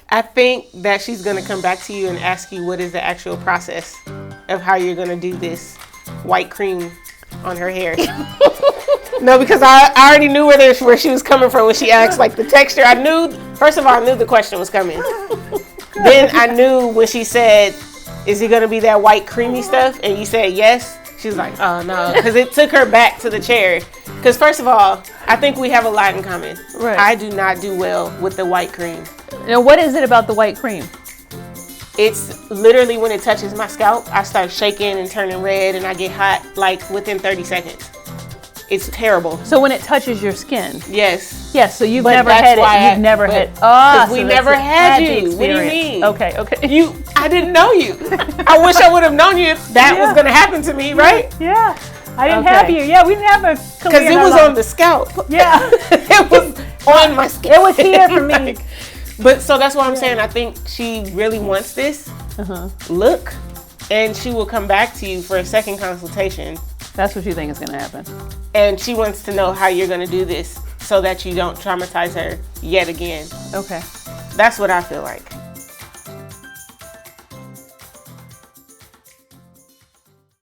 I think that she's going to come back to you and ask you what is the actual process of how you're going to do this white cream on her hair. No, because I already knew where she was coming from when she asked, like, the texture. First of all, I knew the question was coming. Then I knew when she said, is it going to be that white creamy stuff? And you said yes. She was like, oh, no. Because it took her back to the chair. Because first of all, I think we have a lot in common. Right. I do not do well with the white cream. Now, what is it about the white cream? It's literally when it touches my scalp, I start shaking and turning red and I get hot like within 30 seconds. It's terrible. So when it touches your skin? Yes. Yes, so you've But never that's had why it. You've never had. Because So we that's never had you. the What do you experience. mean? Okay. I didn't know you. I wish I would have known you if that was going to happen to me, right? Yeah. I didn't Okay. have you. Yeah, we didn't have a Because it was on the scalp. Yeah. It was on my skin. It was here for me. But so that's why I'm saying I think she really wants this look, and she will come back to you for a second consultation. That's what you think is going to happen. And she wants to know how you're going to do this so that you don't traumatize her yet again. Okay. That's what I feel like.